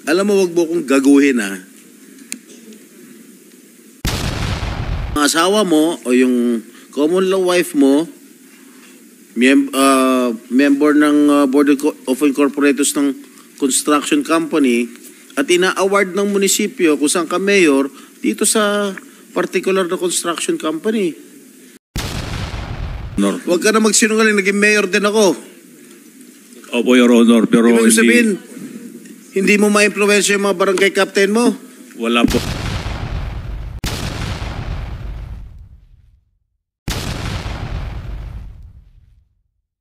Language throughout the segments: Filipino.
Alam mo, wag mo kong gaguhin, ha? Ang asawa mo o yung common law wife mo, member ng Board of Incorporators ng construction company, at ina-award ng munisipyo kung saan ka mayor dito sa particular na construction company. Honor. Huwag ka na magsinungaling, naging mayor din ako. Opo, Your Honor, pero Ibig sabihin, hindi mo ma-influensya yung mga barangay captain mo? wala po.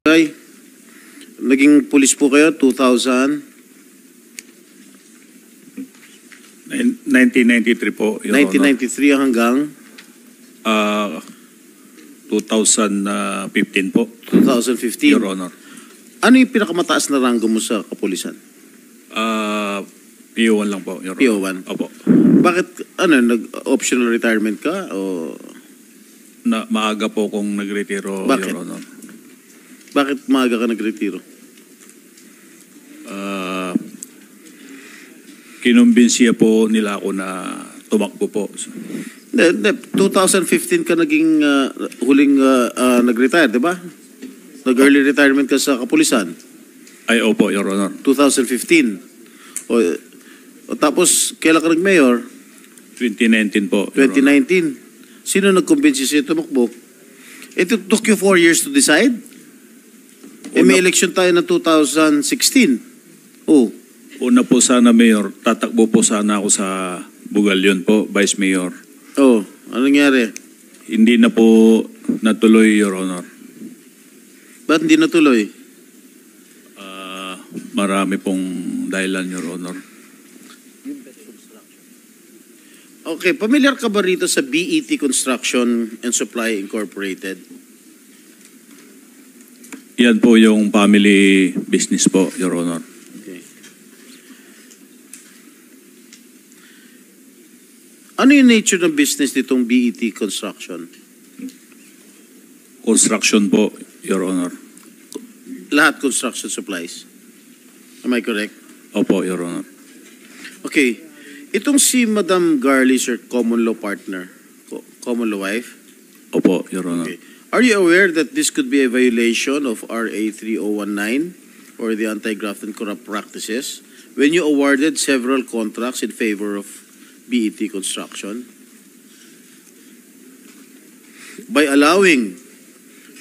Ay, naging pulis po kayo 1993 po, Your 1993 hanggang Honor. 2015 po, 2015. Your Honor. Ano yung pinakamataas na ranggo mo sa kapulisan? PO1 lang po, Your Honor. PO1? Opo. Bakit, nag-optional retirement ka? O Maaga po kong nagretiro, Bakit? Your Honor. bakit maaga ka nagretiro? Kinumbinsiya po nila ako na tumakbo po. 2015 ka naging huling nag-retire, di ba? Nag-early retirement ka sa kapulisan. Ay, opo, Your Honor. 2015. O tapos, kailan ka nag-mayor? 2019 po, Your Honor. 2019. Sino nag-convince sa'yo tumakbo? It took you 4 years to decide? May election tayo na 2016. Oh. Una po sana, Mayor, tatakbo po sana ako sa Bugalyon po, Vice Mayor. Oh, ano nangyari? Hindi na po natuloy, Your Honor. Ba't hindi natuloy? Marami pong dahilan, Your Honor. Okay, familiar ka ba rito sa BET Construction and Supply Incorporated? Yan po yung family business po, Your Honor. Okay. Ano yung nature ng business nitong BET Construction? Construction po, Your Honor. Lahat construction supplies. Am I correct? Opo, Your Honor. Okay. Itong si Madam Garly, sir, common law partner, common law wife. Opo, Your Honor. Okay. Are you aware that this could be a violation of RA 3019 or the Anti-Graft and Corrupt Practices when you awarded several contracts in favor of BET Construction? By allowing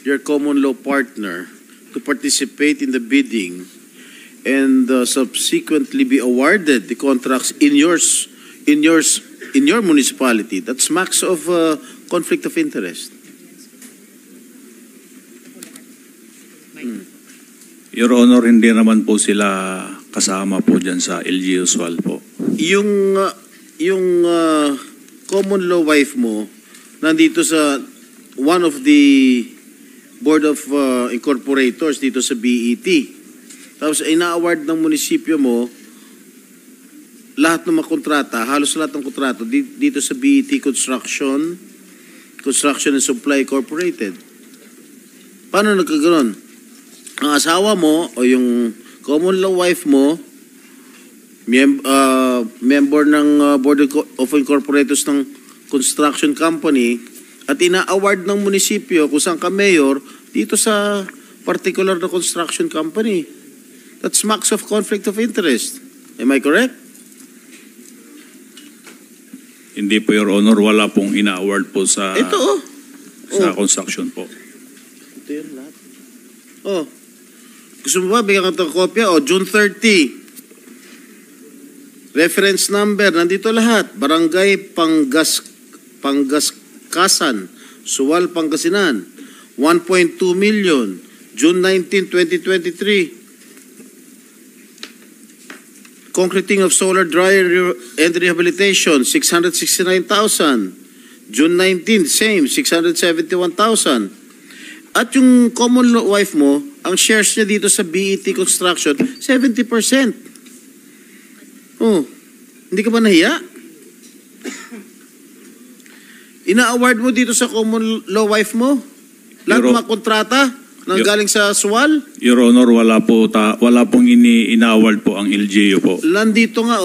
your common law partner to participate in the bidding and subsequently be awarded the contracts in your municipality, that smacks of conflict of interest. Your Honor, hindi naman po sila kasama po dyan sa LG Usual po. Yung common law wife mo nandito sa one of the board of incorporators dito sa BET. Tapos ina-award ng munisipyo mo lahat ng mga kontrata, halos lahat ng kontrata dito sa BET Construction and Supply Incorporated. Paano nagkaganon? Ang asawa mo o yung common law wife mo, member ng Board of Incorporators ng construction company, at ina-award ng munisipyo kung saan ka mayor dito sa particular na construction company. That smacks of conflict of interest. Am I correct? Hindi po, Your Honor, wala pong ina-award po sa sa construction po. Ito yun lahat. Oh. Gusto mo ba bigyan ka ng kopya? June 30. Reference number, nandito lahat. Barangay Panggaskasan, Suwal, Pangasinan. 1.2 million. June 19, 2023. Concreting of solar dryer and rehabilitation, 669,000. June 19, same, 671,000. At yung common law wife mo, ang shares niya dito sa BET Construction, 70%. Oh, hindi ka ba nahiya? Ina-award mo dito sa common law wife mo? Lahat ng mga kontrata? Nang galing sa SWAL? Your Honor, wala pong ina-award po ang LGU po. Nandito nga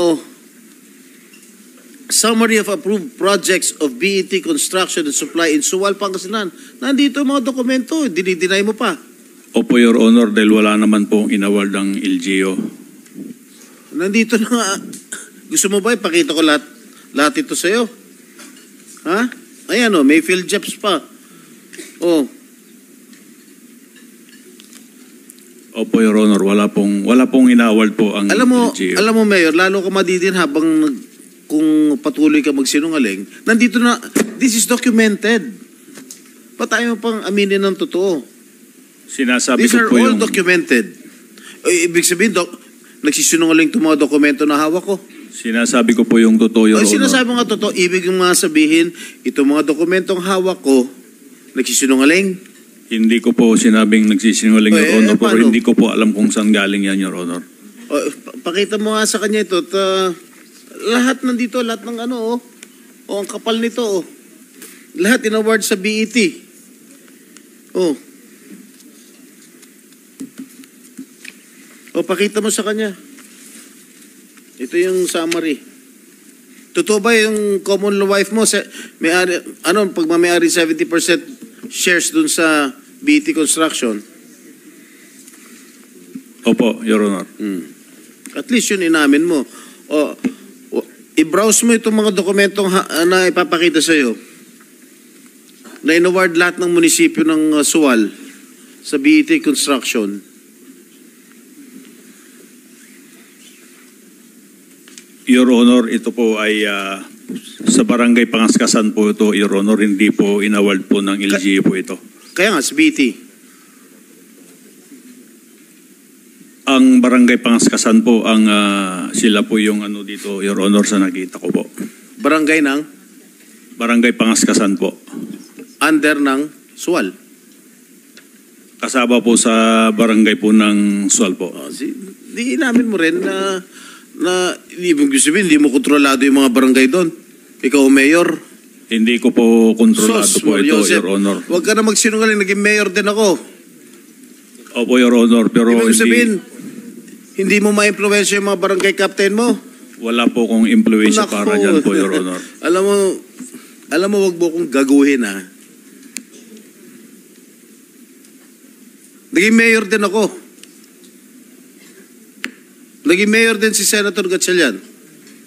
summary of approved projects of BET construction and supply in Suwal, Pangasinan. Nandito ang mga dokumento, dinideny mo pa. Opo, Your Honor, dahil wala naman pong in-award ang LGU. Nandito na nga. Gusto mo ba ipakita ko lahat ito sa'yo? Ha? Ayan may field jobs pa. Opo, Your Honor, wala pong ina-award po ang LGU. Alam mo, Mayor, lalo ka madidin habang kung patuloy ka magsinungaling, nandito na, this is documented. Pa tayo pang aminin ng totoo. Sinasabi These ko are po all documented. Ibig sabihin, nagsisinungaling itong mga dokumento na hawak ko. Sinasabi ko po yung totoo, Your Honor. Sinasabi mo nga totoo, ibig yung mga sabihin, itong mga dokumentong hawak ko, nagsisinungaling. Hindi ko po sinabing nagsisinungaling, Your Honor, pero hindi ko po alam kung saan galing yan, Your Honor. Pakita mo nga sa kanya ito, lahat nandito, lahat ng ang kapal nito, Lahat in-award sa BET. Pakita mo sa kanya. Ito yung summary. Totoo ba yung common law wife mo? May-ari, pagmamayari 70% shares dun sa BET Construction? Opo, Your Honor. At least yun inamin mo. I-browse mo itong mga dokumentong na ipapakita sa'yo. Na in-award lahat ng munisipyo ng Suwal sa BET Construction. Your Honor, ito po ay sa barangay Pangaskasan po ito, Your Honor, hindi po in-award po ng LGU po ito. Kaya nga, sa BET. Ang barangay Pangaskasan po, sila po yung dito, Your Honor, sa nakita ko po. Barangay ng? Barangay Pangaskasan po. Under ng Suwal? Kasama po sa barangay po ng Suwal po. Di namin mo rin na ibig sabihin, hindi mo kontrolado yung mga barangay doon. Ikaw, mayor. Hindi ko po kontrolado po ito, Joseph, Your Honor. Huwag ka na magsinungaling, naging mayor din ako. Opo, Your Honor, pero ibig sabihin, hindi mo ma-influensya yung mga barangay captain mo? Wala po kong influensya para dyan po, Your Honor. Alam mo, wag mo kong gaguhin, ha? Naging mayor din ako. Naging mayor din si Senator Gatchalian.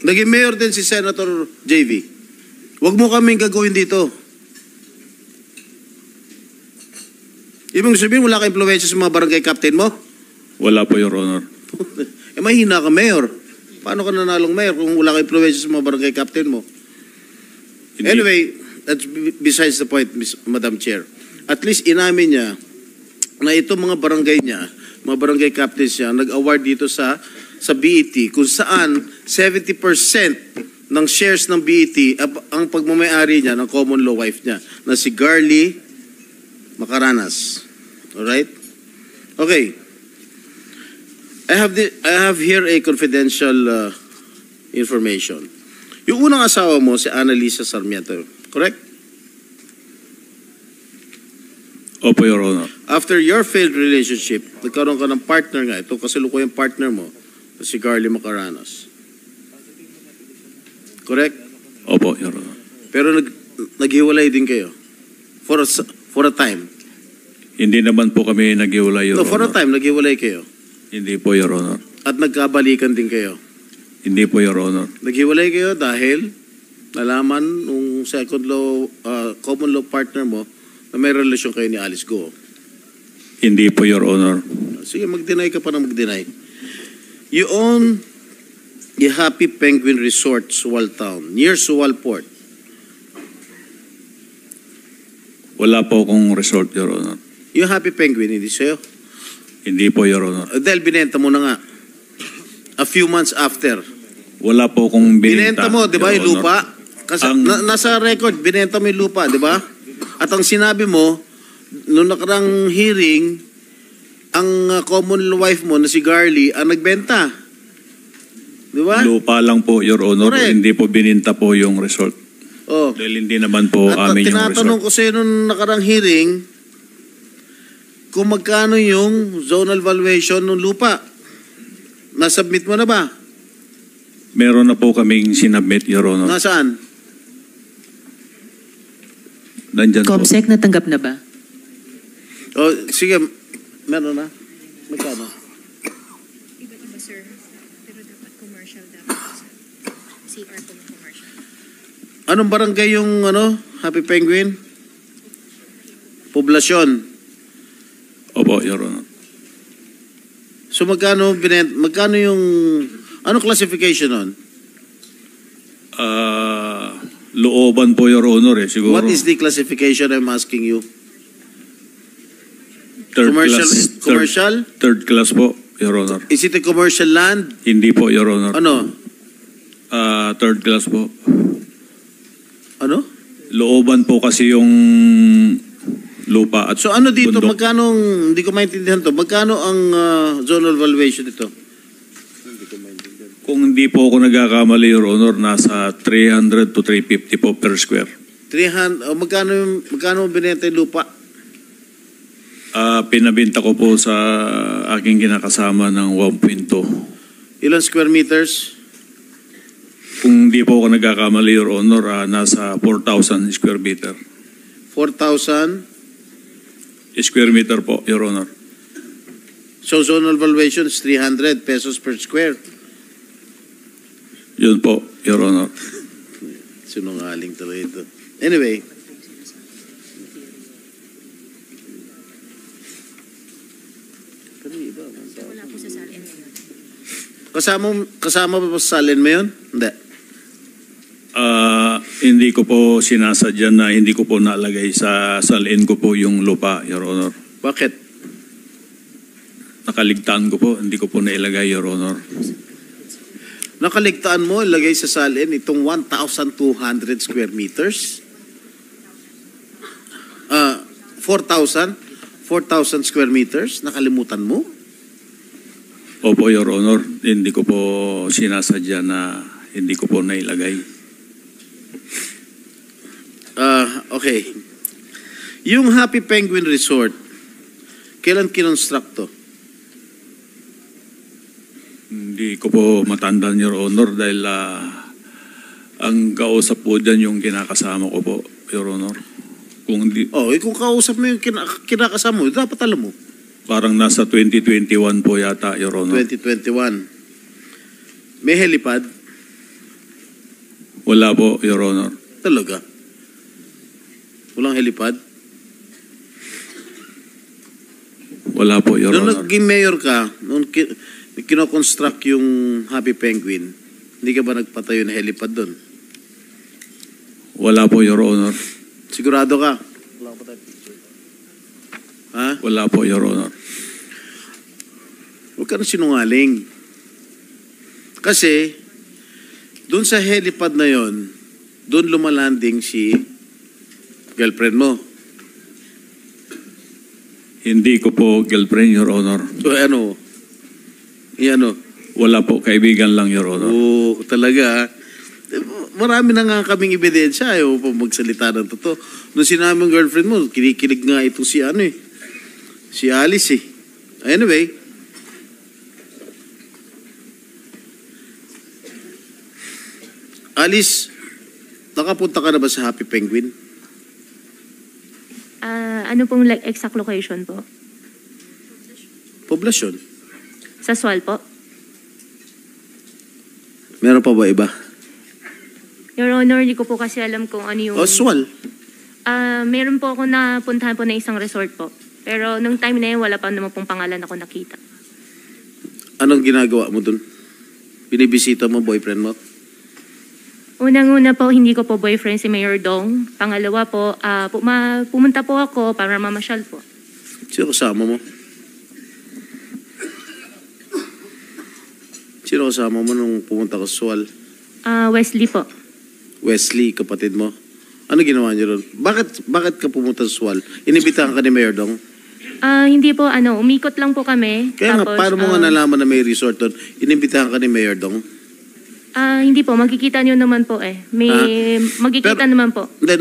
Naging mayor din si Senator JV. Huwag mo kaming gagawin dito. Ibig sabihin, wala ka influensya sa mga barangay captain mo? Wala po, Your Honor. Mahina ka, mayor. Paano ka nanalong mayor kung wala ka influensya sa mga barangay captain mo? Hindi. Anyway, that's besides the point, Madam Chair. At least inamin niya na itong mga barangay niya, mga barangay captains niya, nag-award dito sa BET kung saan 70% ng shares ng BET ang pagmamayari niya ng common law wife niya na si Garly Macaranas. Alright? Okay. I have here a confidential information. Yung unang asawa mo, si Annalisa Sarmiento, correct? Opo, Your Honor. After your failed relationship, nagkaroon ka ng partner nga. Ito kasalukuyang partner mo, si Garly Macaranas. Correct? Opo, Your Honor. Pero naghiwalay din kayo? For a time? Hindi naman po kami naghiwalay, Your Honor. For a time, naghiwalay kayo? Hindi po, Your Honor. At nagkabalikan din kayo? Hindi po, Your Honor. Naghiwalay kayo dahil nalaman nung common law partner mo na may relasyon kayo ni Alice Go. Hindi po, Your Honor. Sige, mag-deny ka pa na mag-deny. You own the Happy Penguin Resort, Suwal Town, near Suwal Port. Wala po akong resort, Your Honor. Yung Happy Penguin, hindi sa'yo? Hindi po, Your Honor. Dahil binenta mo na nga. A few months after. Wala po akong binenta. Binenta mo, di ba, yung lupa? Kasi nasa record, binenta mo yung lupa, di ba? At ang sinabi mo, noong nakarang hearing, ang common wife mo na si Garly ang nagbenta. Di ba? Lupa lang po, Your Honor. Correct. Hindi po bininta po yung resort. Oh. Dahil hindi naman po at amin yung resort. tinatanong ko sa'yo noong nakarang hearing, kung magkano yung zonal valuation ng lupa. Nasubmit mo na ba? Meron na po kaming sinabmit, Your Honor. Nasaan? Nandyan po. Comsec, natanggap na ba? O, sige, meron na. Magkano? Iba-iba, sir. Pero dapat commercial dapat, sir. CR po yung commercial. Anong barangay yung Happy Penguin? Poblasyon. Opo, Your Honor. So magkano yung anong classification nun? Looban po, Your Honor, siguro. What is the classification I'm asking you? Third Commercial? class, Commercial? Third class po, Your Honor. Is it a commercial land? Hindi po, Your Honor. Ano? Third class po. Ano? Looban po kasi yung lupa at So ano dito, bundok. magkano, hindi ko maintindihan to, magkano ang zonal valuation dito? Kung hindi po ako nagkakamali, Your Honor, nasa 300 to 350 po per square. 300, magkano binenta yung lupa? Pinabinta ko po sa aking kinakasama ng 1.2. Ilan square meters? Kung hindi po ako nagkakamali, Your Honor, nasa 4,000 square meter. 4,000? Square meter po, Your Honor. So zonal valuation is 300 pesos per square. Yun po, Your Honor. Sinungaling talaga ito. Anyway. Wala po sa salin ngayon. Kasama ba sa salin mo yun? Hindi. Hindi ko po sinasadya na hindi ko po nalagay sa salin ko po yung lupa, Your Honor. Bakit? Nakaligtaan ko po, hindi ko po nailagay, Your Honor. Nakaligtaan mo, ilagay sa salin itong 1,200 square meters? 4,000 square meters? Nakalimutan mo? Opo, Your Honor, hindi ko po sinasadya na hindi ko po nailagay. Okay. Yung Happy Penguin Resort, kailan kinonstruct to? Hindi ko po matandaan, Your Honor, dahil ang kausap po dyan yung kinakasama ko po, Your Honor. Kung di, Kung kausap mo yung kinakasama mo, dapat alam mo. parang nasa 2021 po yata, Your Honor. 2021. May helipad? Wala po, Your Honor. Talaga? Walang helipad? Wala po, Your Nung Honor. naging mayor ka, nung kinoconstruct yung Happy Penguin, hindi ka ba nagpatayo ng helipad doon? Wala po, Your Honor. Sigurado ka? Wala pa tayo picture. Ha? Wala po, Your Honor. Huwag ka na sinungaling. Kasi, doon sa helipad na yon, doon lumalanding si girlfriend mo. Hindi ko po girlfriend, Your Honor. So ano? Wala po, kaibigan lang, Your Honor. Oo, talaga. Marami na nga kaming ebidensya. Ayaw pa magsalita ng totoo. Nung sinabi ng girlfriend mo, kinikilig nga ito si si Alice eh. Anyway. Alice, nakapunta ka na ba sa Happy Penguin? Ano pong exact location po? Poblasyon. Sa Sual po? Meron pa ba iba? Your Honor, hindi ko po kasi alam kung ano yung... Oswald. Meron po ako napuntahan po na isang resort po. Pero nung time na yun, wala pa naman pong pangalan ako nakita. Anong ginagawa mo dun? Binibisita mo boyfriend mo? Unang-una po, hindi ko po boyfriend si Mayor Dong. Pangalawa po, pumunta po ako para mamasyal po. Sino kasama mo? Sino kasama mo nung pumunta ka sa Sual? Wesley po. Wesley, kapatid mo. Ano ginawa niyo ron? Bakit ka pumunta sa Sual? Inibitahan ka ni Mayor Dong? Hindi po, umikot lang po kami. Kaya Tapos, nga, paano mo nga nalaman na may resort doon? Inibitahan ka ni Mayor Dong? Hindi po, magkikita nyo naman po eh. Magkikita Pero- naman po. Hindi,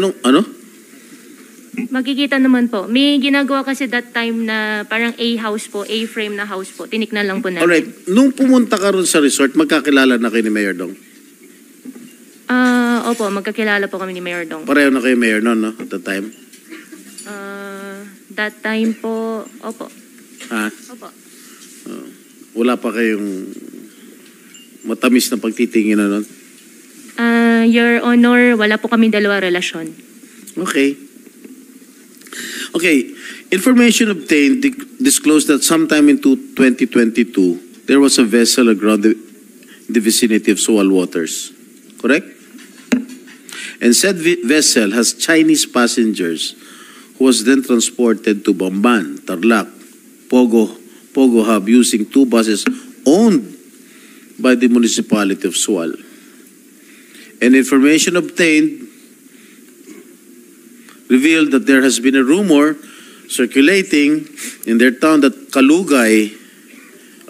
Magkikita naman po. May ginagawa kasi that time na parang A-house po, A-frame na house po. Tiniknan lang po namin. Alright, nung pumunta ka ron sa resort, magkakilala na kayo ni Mayor Dong? Opo, magkakilala po kami ni Mayor Dong. Pareho na kayo Mayor noon, no? At the time? That time po, opo. Ha? Opo. Wala pa kayong matamis na pagtitingin na nun? Your Honor, wala po kami dalawa relasyon. Okay. Okay. Information obtained disclosed that sometime in 2022, there was a vessel aground in the vicinity of Sual waters. Correct? And said vessel has Chinese passengers who was then transported to Bamban, Tarlac, Pogo Hub using 2 buses owned by the municipality of Sual. And information obtained revealed that there has been a rumor circulating in their town that Kalugay,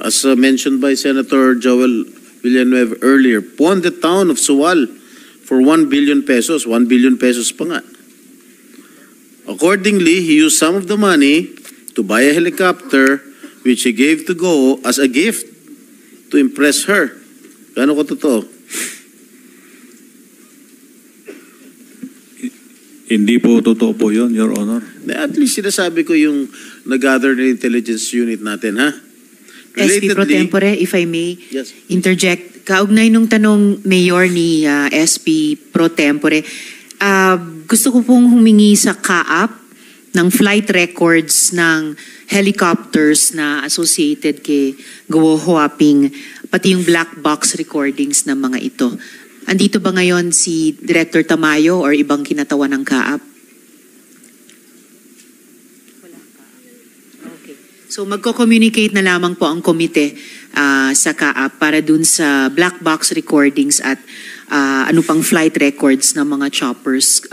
as mentioned by Senator Joel Villanueva earlier, pawned the town of Sual for 1 billion pesos. 1 billion pesos pa nga. Accordingly, he used some of the money to buy a helicopter which he gave to Go as a gift to impress her. Gano'n ko totoo? Hindi po totoo po yun, Your Honor. At least sinasabi ko yung nag-gather na intelligence unit natin, ha? SP Pro Tempore, if I may Yes. interject. Kaugnay nung tanong Mayor ni SP Pro Tempore, gusto ko pong humingi sa CAAP ng flight records ng helicopters na associated kay Guo Huaping, pati yung black box recordings ng mga ito. Andito ba ngayon si Director Tamayo or ibang kinatawan ng CAAP? Okay. So magko-communicate na lamang po ang komite sa CAAP para dun sa black box recordings at ano pang flight records ng mga choppers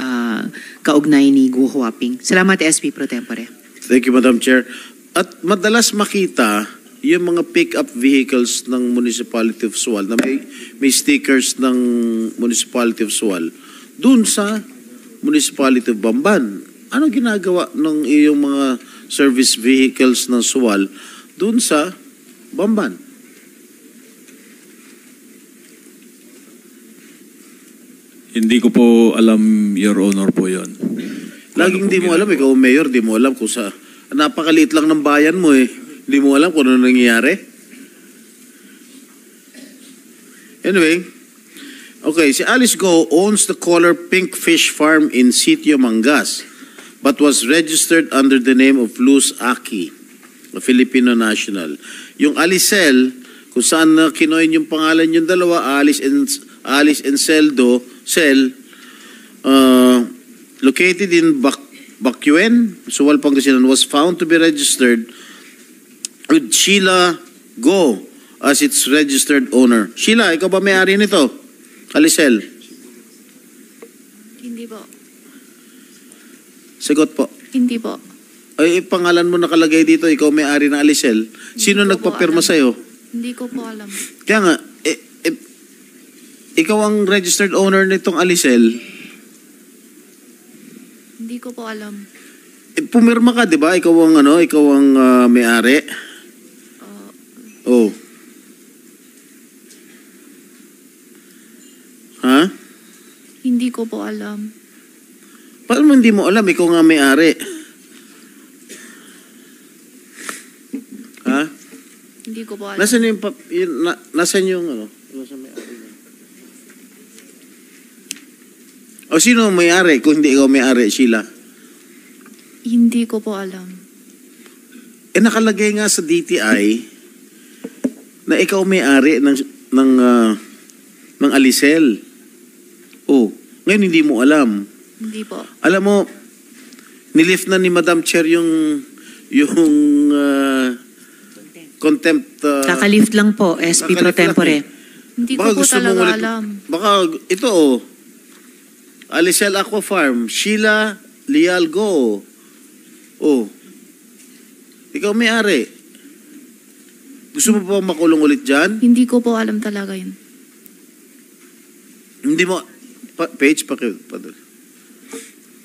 kaugnay ni Guo Huaping. Salamat, SP Pro Tempore. Thank you, Madam Chair. At madalas makita yung mga pick-up vehicles ng Municipality of Sual na may stickers ng Municipality of Sual dun sa Municipality of Bamban. Ano ginagawa ng iyong mga service vehicles ng Sual dun sa Bamban? Hindi ko po alam, Your Honor po yun. Laging di mo alam, ikaw mayor, di mo alam kung sa... Napakaliit lang ng bayan mo eh. Di mo alam kung ano nangyayari. Anyway, okay, si Alice Go owns the Color Pink Fish Farm in Sitio Mangas but was registered under the name of Luz Aki, a Filipino national. Yung Alicel, kung saan na kinoin yung pangalan yung dalawa, Alice and Cel, located in Bacuén, Sual, Pangasinan, was found to be registered with Sheila Go as its registered owner. Sheila, ikaw ba may-ari nito? Alicel? Hindi po. Sagot po. Hindi po. Ay, pangalan mo nakalagay dito, ikaw may-ari ng Alicel. Sino Hindi ko po nagpapirma alam. sa'yo? Hindi ko po alam. Kaya nga, ikaw ang registered owner nitong Alicel. Hindi ko po alam. Pumirma ka, di ba? Ikaw ang may-ari. Oh. Ha? Hindi ko po alam. Paano mo hindi mo alam? Ikaw nga may-ari. Ha? Hindi ko po alam. Nasaan yung, nasaan yung nasaan may-ari niya? O sino ang may-ari kung hindi ikaw may-ari, Sheila? Hindi ko po alam. Nakalagay nga sa DTI na ikaw may-ari ng Alicel. Oh, ngayon hindi mo alam. Hindi po. Alam mo, nilift na ni Madam Chair yung contempt. Kakalift lang po, SP Pro Kakalift lang Tempore. Hindi ko Baka po gusto mong talaga ulit- alam. Baka ito Alicel Aqua Farm, Sheila Leal Go. Oh. Ikaw may-ari. Gusto mo pa makulong ulit dyan? Hindi ko po alam talaga yun. Hindi mo, page pa.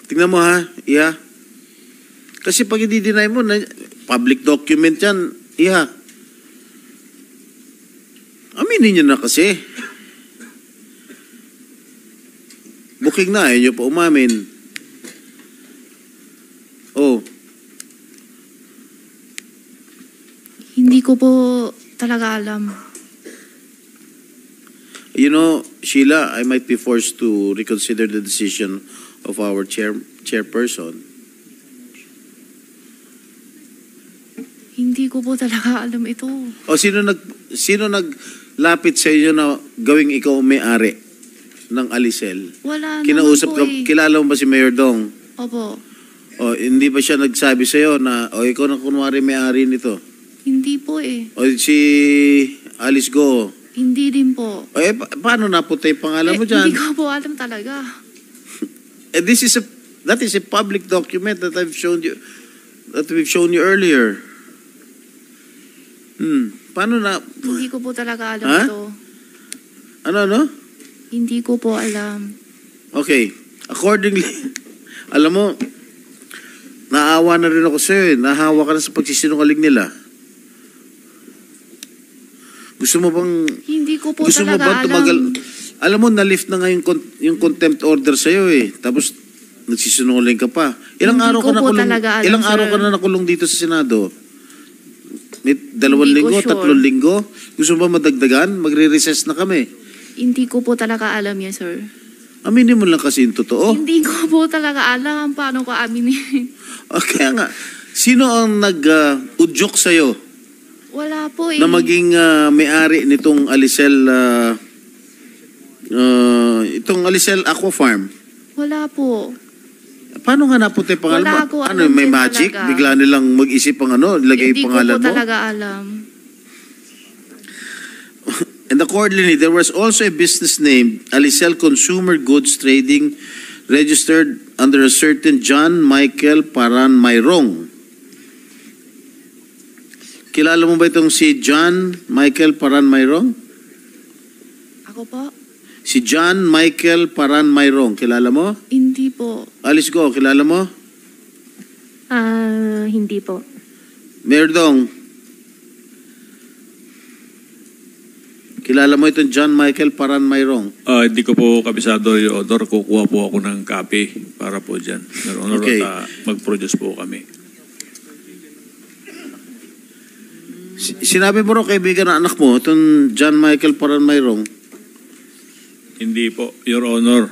Tingnan mo ha, iya. Kasi pag i-deny mo, public document yan, aminin nyo na kasi. Booking na, ayaw nyo pa umamin. Oh. Hindi ko po talaga alam. You know, Sheila, I might be forced to reconsider the decision of our chairperson. Hindi ko po talaga alam ito. O sino naglapit sa inyo na gawing ikaw may-ari ng Alicel? Wala Kinausap naman ka, po eh. kilala mo ba si Mayor Dong? Opo. O hindi ba siya nagsabi sa iyo na ikaw na kunwari may-ari nito? Hindi po eh. O si Alice Go? Hindi din po. Paano napunta yung pangalan mo dyan? Hindi ko po alam talaga. That is a public document that we've shown you earlier. Paano na? Hindi ko po talaga alam Ha? ito. Ano? Hindi ko po alam. Okay. Accordingly, alam mo, naawa na rin ako sa'yo eh. Nahawa ka na sa pagsisinungaling nila. Gusto mo bang... Hindi ko po Gusto mo talaga bang tumagal? alam. Alam mo, na-lift na nga yung contempt order sa'yo eh. Tapos, nagsisinungaling ka pa. Ilang Hindi araw ko ka na po kulong, talaga alam, ilang araw sir. ka na nakulong dito sa Senado? 2 Hindi ko linggo, sure. 3 linggo? Gusto mo ba madagdagan? Magre-recess na kami. Hindi ko po talaga alam yan, sir. Aminin mo lang kasi yung totoo. Hindi ko po talaga alam paano ko aminin. Kaya nga, sino ang nag-udyok sa'yo Wala po eh. na maging may-ari nitong Alicel, itong Alicel Aqua Farm? Wala po. Paano nga napunta yung pangalan Wala mo? ko Ano, alam may din magic? talaga. Bigla nilang mag-isip ang ilagay Hindi yung ko pangalan po mo? talaga alam. And accordingly, there was also a business named Alicel Consumer Goods Trading registered under a certain John Michael Paran Mayrong. Kilala mo ba itong si John Michael Paran Mayrong? Ako po? Si John Michael Paran Mayrong, kilala mo? Hindi po. Alice Go, kilala mo? Hindi po. Mayor Dong, kilala mo itong John Michael Paran Mayrong? Hindi ko po kabisado, Your Honor. Kukuha po ako ng copy para po dyan. Your Honor, Okay. at mag-produce po kami. Sinabi mo rin kaibigan ng anak mo, itong John Michael Paran Mayrong? Hindi po, Your Honor.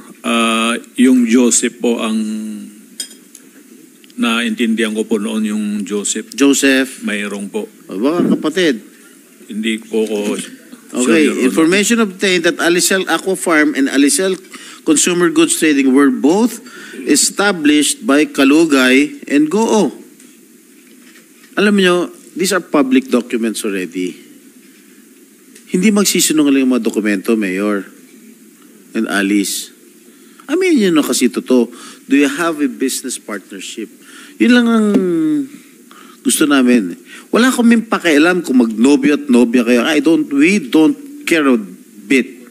Yung Joseph po ang naintindihan ko po noon, yung Joseph. Joseph? Mayroong po. Baka kapatid. Hindi po ko... Okay, Your Honor. information obtained that Alicel Aqua Farm and Alicel Consumer Goods Trading were both established by Kalugay and Goo. Alam niyo, these are public documents already. Hindi magsisinungaling ang mga dokumento, Mayor and Alice. Aminin niyo na kasi totoo. Do you have a business partnership? Yun lang ang gusto namin. Wala kaming pakialam kung magnobyo at nobya kayo. We don't care a bit.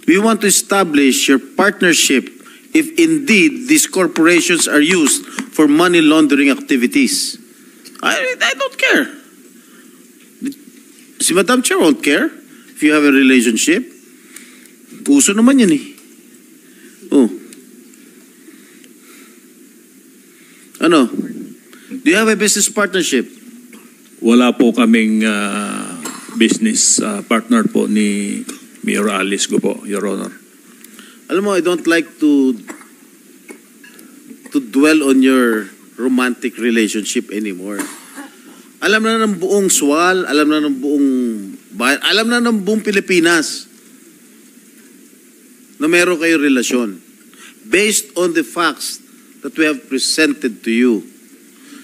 We want to establish your partnership if indeed these corporations are used for money laundering activities. I don't care. Si Madam Chair won't care if you have a relationship. Puso naman yan eh. Oh. Ano? Do you have a business partnership? Wala po kaming business partner po ni Mayor Alice ko po, Your Honor. Alam mo, I don't like to dwell on your romantic relationship anymore. Alam na ng buong Sual, alam na ng buong bayan, alam na ng buong Pilipinas na meron kayo relasyon. Based on the facts that we have presented to you,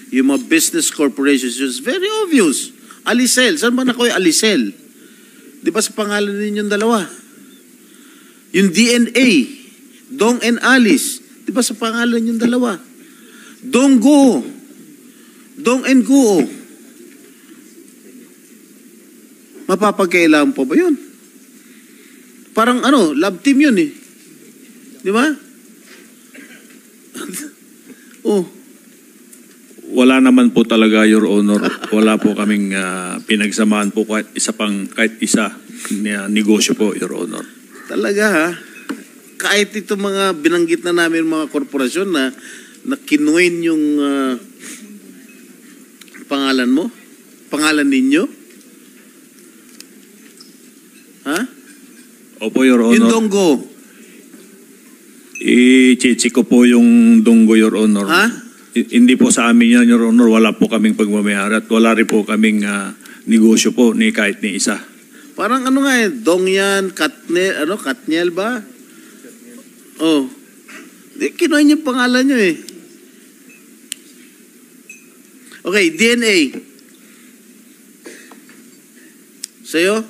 yung mga business corporations, it's very obvious. Alicel, saan ba na kayo Alicel? Di ba sa pangalan ninyong dalawa? Yung DNA, Dong and Alice, di ba sa pangalan ninyong dalawa? Dong Go, Dong and Go. Mapapagkailangan pa ba yun? Parang love team yun eh. Di ba? Oh, Wala naman po talaga, Your Honor. Wala po kaming pinagsamahan po kahit isa na negosyo po, Your Honor. talaga ha? Kahit itong mga binanggit na namin mga korporasyon na kinuin yung pangalan mo? Pangalan ninyo? Ha? Opo, Your Honor. Yung Donggo. I-check ko po yung Donggo, Your Honor. Ha? Hindi po sa amin yan, Your Honor. Wala po kaming pagmamayari at wala rin po kaming negosyo po ni kahit ni isa. Parang ano nga eh, Dong yan, Katniel ba? Oh. Kinuha niyo pangalan niyo eh. Okay, DNA. Sa'yo?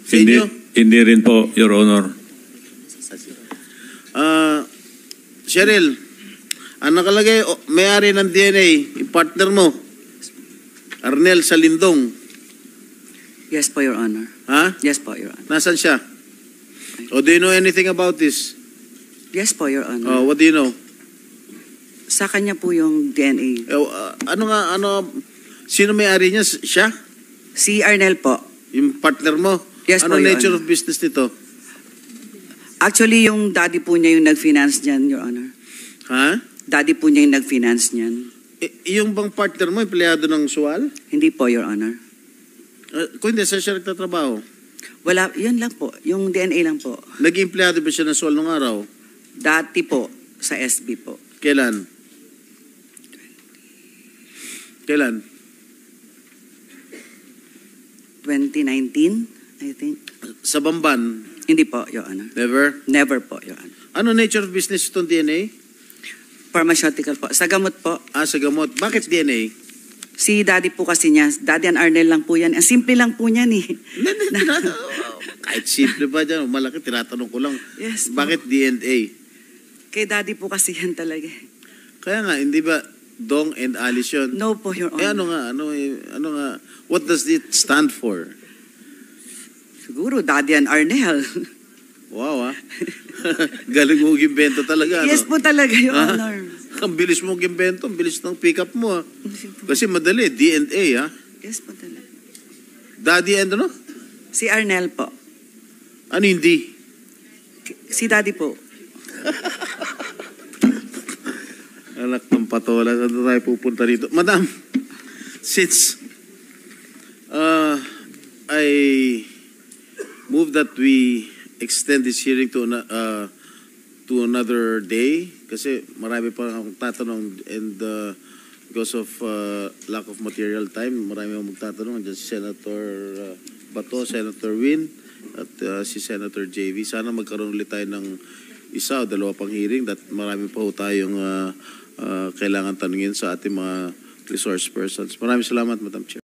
Sa inyo? Hindi rin po, Your Honor. Cheryl, ang nakalagay, may-ari ng DNA, yung partner mo, Arnel Salindong. Yes po, Your Honor. Ha? Yes po, Your Honor. Nasaan siya? O do you know anything about this? Yes po, Your Honor. What do you know? Sa kanya po yung DNA. Sino may-ari niya? Siya? Si Arnel po. Yung partner mo? Yes ano po, Your nature Honor. of business nito? Actually, yung daddy po niya yung nag-finance niyan, Your Honor. Ha? Daddy po niya yung nag-finance niyan. Yung bang partner mo, empleyado ng SUAL? Hindi po, Your Honor. Kung hindi, saan siya nagtatrabaho? Wala, yun lang po. Yung DNA lang po. Naging empleyado ba siya ng SUAL nung araw? Dati po, sa SB po. Kailan? Kailan? 2019, I think. Sa Bamban? Hindi po, Your Honor. Never? Never po, Your Honor. Ano nature of business itong DNA? Pharmaceutical po. Sa gamot po. Sa gamot. Bakit DNA? Si daddy po kasi niya. Daddy and Arnel lang po yan. Ang simple lang po niyan eh. Kahit simple ba dyan? Malaki, tinatanong ko lang. Yes po. Bakit DNA? Kay daddy po kasi yan talaga. Kaya nga, hindi ba Dong and Alice yun? No po, Your Honor. Ano nga? What does it stand for? Siguro, Daddy and Arnel. Wow, galing mo gimbento talaga. Yes po talaga, Your Ha? Honor. Ang bilis mo gimbento, ang bilis ng pick up mo. Kasi madali, DNA, ha? Yes po talaga. Daddy and ano? Si Arnel po. Ano hindi? Si Daddy po. Anak ng patola, saan tayo pupunta dito? Madam, since I move that we extend this hearing to another day kasi marami pa akong tatanong and because of lack of material time, marami akong magtatanong. Andiyan si Senator Bato, Senator Win at si Senator JV. Sana magkaroon ulit tayo ng isa o dalawa pang hearing that marami pa ho tayong kailangan tanungin sa ating mga resource persons. Maraming salamat, Madam Chair.